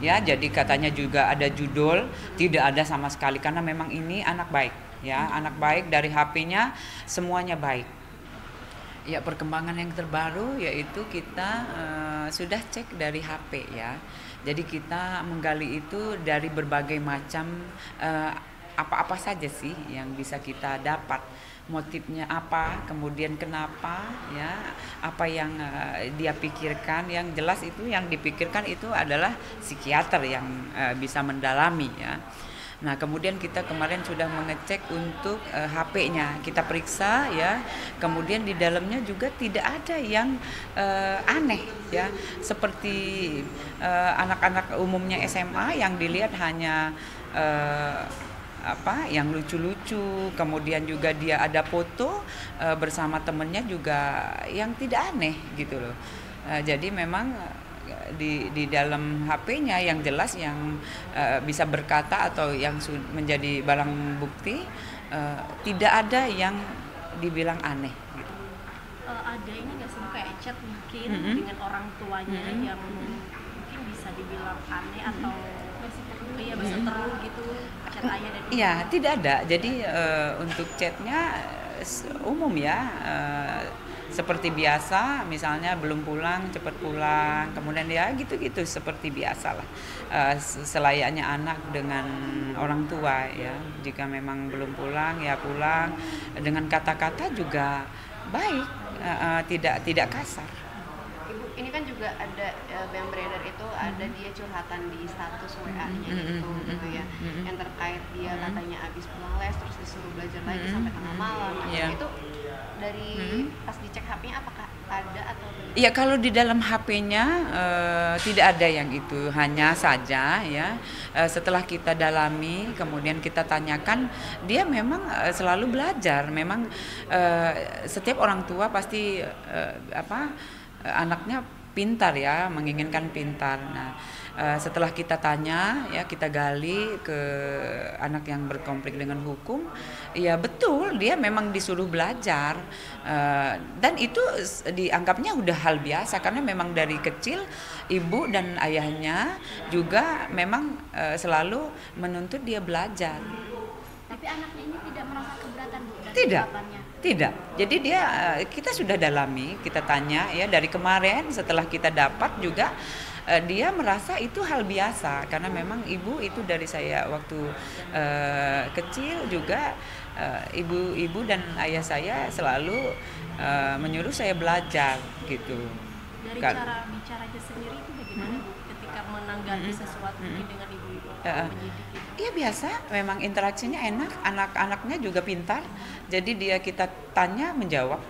ya. Jadi katanya juga ada judul, tidak ada sama sekali karena memang ini anak baik, ya, anak baik dari HP-nya semuanya baik. Ya, perkembangan yang terbaru yaitu kita sudah cek dari HP, ya. Jadi kita menggali itu dari berbagai macam apa-apa saja sih yang bisa kita dapat, motifnya apa, kemudian kenapa, ya, apa yang dia pikirkan. Yang jelas itu yang dipikirkan itu adalah psikiater yang bisa mendalami, ya. Nah, kemudian kita kemarin sudah mengecek untuk HP-nya, kita periksa, ya. Kemudian di dalamnya juga tidak ada yang aneh, ya. Seperti anak-anak umumnya SMA yang dilihat hanya eh, yang lucu-lucu, kemudian juga dia ada foto bersama temennya juga yang tidak aneh gitu loh. Jadi memang di dalam HP-nya yang jelas yang bisa berkata atau yang menjadi barang bukti tidak ada yang dibilang aneh gitu. Ada ini nggak sih kayak chat mungkin dengan orang tuanya yang mungkin bisa dibilang aneh atau iya berseteru gitu, chat ayah dan ibu? Iya, tidak ada. Jadi untuk chatnya umum, ya. Seperti biasa, misalnya belum pulang, cepat pulang, kemudian ya gitu-gitu seperti biasa lah. Selayaknya anak dengan orang tua, ya. Jika memang belum pulang, ya pulang. Dengan kata-kata juga baik, tidak kasar. Ibu, ini kan juga ada yang beredar itu ada dia curhatan di status WA-nya itu gitu ya, yang terkait dia katanya habis pulang les terus disuruh belajar lagi sampai tengah malam. Nah, Yeah. itu dari pas dicek HP-nya apakah ada atau belum? Iya, kalau di dalam HP-nya tidak ada yang itu, hanya saja, ya, setelah kita dalami, kemudian kita tanyakan, dia memang selalu belajar. Memang setiap orang tua pasti anaknya pintar, ya, menginginkan pintar. Nah, setelah kita tanya, ya, kita gali ke anak yang berkonflik dengan hukum, ya betul dia memang disuruh belajar. Dan itu dianggapnya udah hal biasa karena memang dari kecil ibu dan ayahnya juga memang selalu menuntut dia belajar. Tapi anaknya ini tidak merasa keberatan, Bu, dari Tidak, jawabannya? tidak. Jadi dia kita sudah dalami, kita tanya, ya, dari kemarin setelah kita dapat juga dia merasa itu hal biasa karena memang ibu itu dari saya waktu kecil juga ibu dan ayah saya selalu menyuruh saya belajar gitu. Dari Kan. cara bicaranya sendiri itu bagaimana, Bu, ketika menanggapi sesuatu mungkin dengan ibu-ibu atau mendidik gitu? Iya, biasa, memang interaksinya enak, anak-anaknya juga pintar, jadi kita tanya menjawab.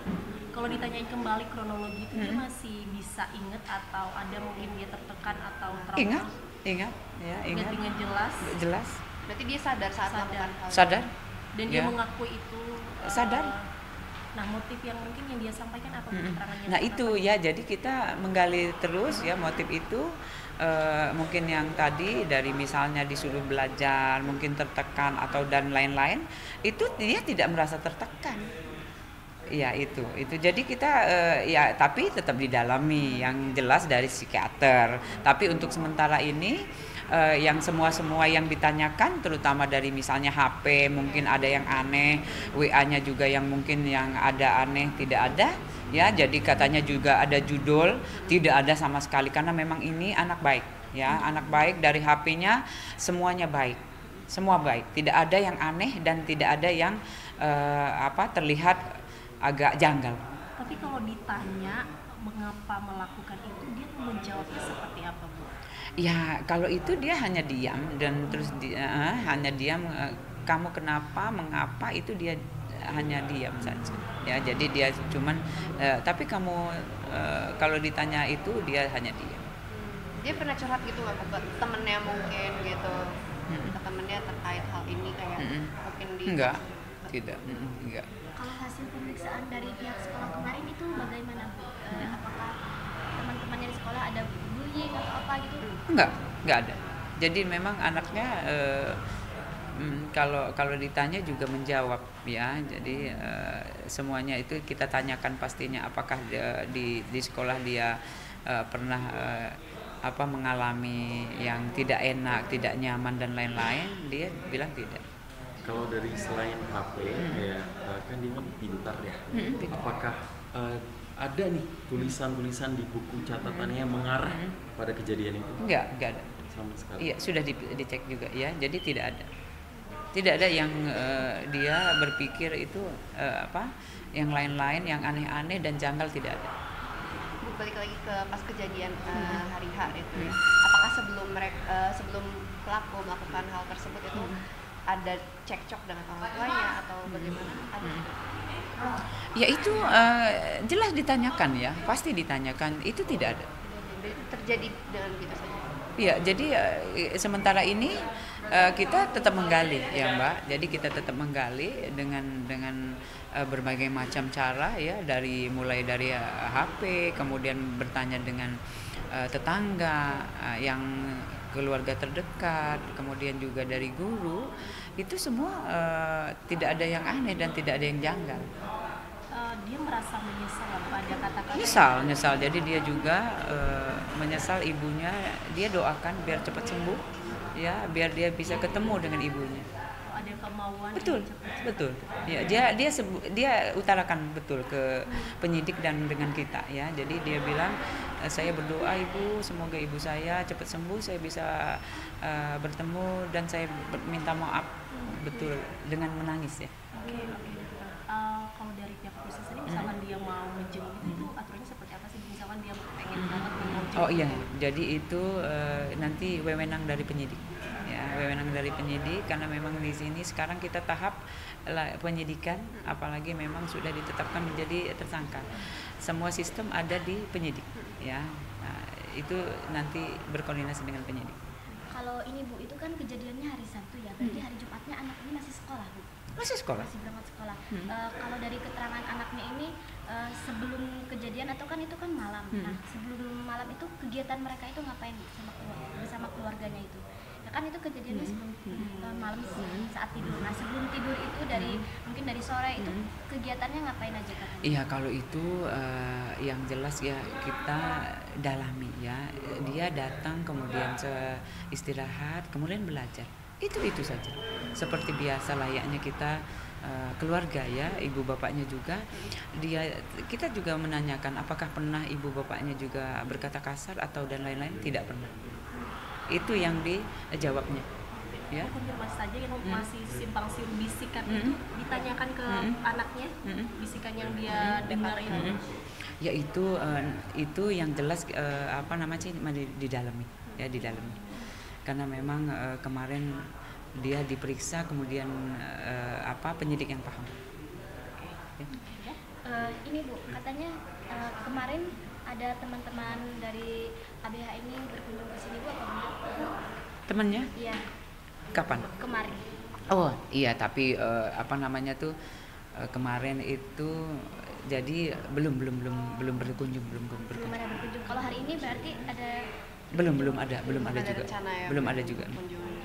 Kalau ditanyain kembali kronologi itu dia masih bisa inget atau ada mungkin dia tertekan atau trauma? Ingat, ya, Ingat ingat, dengan jelas. jelas, Berarti dia sadar saat Sadar. melakukan hal sadar, Dan dia ya. mengakui itu. Sadar. Nah, motif yang mungkin yang dia sampaikan apa, Bu, keterangannya? Nah itu, ya, jadi kita menggali terus, ya, motif itu mungkin yang tadi dari misalnya disuruh belajar, mungkin tertekan atau dan lain-lain, itu dia tidak merasa tertekan. Ya itu. Jadi kita ya tapi tetap didalami yang jelas dari psikiater. Tapi untuk sementara ini yang semua yang ditanyakan terutama dari misalnya HP mungkin ada yang aneh, WA-nya juga yang mungkin yang ada aneh tidak ada, ya. Jadi katanya juga ada judul, tidak ada sama sekali karena memang ini anak baik, ya. Anak baik dari HP-nya semuanya baik. Semua baik, tidak ada yang aneh dan tidak ada yang terlihat agak janggal. Tapi kalau ditanya mengapa melakukan itu, dia menjawabnya seperti apa, Bu? Ya, kalau itu dia hanya diam dan terus hanya diam. Kamu kenapa, mengapa, itu dia hanya diam saja. Ya, jadi dia cuman tapi kamu kalau ditanya itu dia hanya diam. dia pernah curhat gitu nggak ke temennya mungkin gitu, ke temennya terkait hal ini kayak mungkin di Enggak, tidak, enggak. Kalau hasil pemeriksaan dari pihak sekolah kemarin itu bagaimana, Bu? Apakah teman-temannya di sekolah ada bullying atau apa gitu? Enggak ada. Jadi memang anaknya kalau ditanya juga menjawab, ya. Jadi semuanya itu kita tanyakan pastinya apakah di sekolah dia pernah mengalami yang tidak enak, tidak nyaman dan lain-lain, dia bilang tidak. Kalau dari selain HP, ya kan dia kan pintar ya. Pintar. Apakah ada nih tulisan-tulisan di buku catatannya yang mengarah pada kejadian itu? Enggak ada. Sama sekali. Iya, sudah dicek juga ya. Jadi tidak ada. Tidak ada yang dia berpikir itu yang lain-lain yang aneh-aneh dan janggal, tidak ada. Bu, balik lagi ke pas kejadian hari H itu ya. Apakah sebelum pelaku melakukan hal tersebut itu ada cekcok dengan orang tuanya atau bagaimana? Ada juga? Ya itu jelas ditanyakan ya, pasti ditanyakan. Itu tidak ada. Jadi terjadi dengan begitu saja. Iya, jadi sementara ini kita tetap menggali ya Mbak. Jadi kita tetap menggali dengan berbagai macam cara ya, mulai dari HP, kemudian bertanya dengan tetangga, yang keluarga terdekat, kemudian juga dari guru. Itu semua tidak ada yang aneh dan tidak ada yang janggal. Dia merasa menyesal pada kata-kata Nyesal. Jadi dia juga menyesal ibunya. Dia doakan biar cepat sembuh, ya, biar dia bisa ketemu dengan ibunya. ada kemauan Betul. Ya, dia utarakan betul ke penyidik dan dengan kita ya. Jadi dia bilang, saya berdoa Ibu, semoga ibu saya cepat sembuh, saya bisa bertemu dan saya minta maaf, betul, dengan menangis ya. Oke. Kalau dari pihak khusus ini misalkan dia mau menjenguk itu aturannya seperti apa sih? Misalkan dia pengen banget mau jenguk. Oh iya, jadi itu nanti wewenang dari penyidik. Ya, wewenang dari penyidik, karena memang di sini sekarang kita tahap penyidikan, apalagi memang sudah ditetapkan menjadi tersangka. Semua sistem ada di penyidik, ya. Nah, itu nanti berkoordinasi dengan penyidik. Kalau ini Bu, itu kan kejadiannya hari Sabtu ya, berarti hari Jumatnya anak ini masih sekolah Bu? Masih sekolah? Masih berangkat sekolah. Kalau dari keterangan anaknya ini, sebelum kejadian atau kan itu kan malam. Nah, sebelum malam itu kegiatan mereka itu ngapain bersama keluarganya itu? Ya kan itu kejadiannya sebelum malam saat tidur. Nah, sebelum tidur itu mungkin dari sore itu kegiatannya ngapain aja katanya? Iya, kalau itu yang jelas ya kita dalami ya. Dia datang kemudian istirahat, kemudian belajar. Itu saja. Seperti biasa layaknya kita keluarga ya, ibu bapaknya juga. Kita juga menanyakan apakah pernah ibu bapaknya juga berkata kasar atau dan lain-lain, tidak pernah. Itu yang dijawabnya. Ya. Konfirmasi saja yang masih simpang siur bisikan itu ditanyakan ke anaknya, bisikan yang dia dengar itu. Ya itu yang jelas didalami ya, didalami. Karena memang kemarin dia diperiksa, kemudian penyidik yang paham. Ya. Ini Bu, katanya kemarin ada teman-teman dari ABH ini berkunjung ke sini Bu, apa benar? Temannya? Iya. Kapan? Kemarin. Oh iya, tapi kemarin itu jadi belum berkunjung, Belum ada berkunjung. Kalau hari ini berarti ada belum ada juga. rencana ya, Belum ada juga. kunjungan.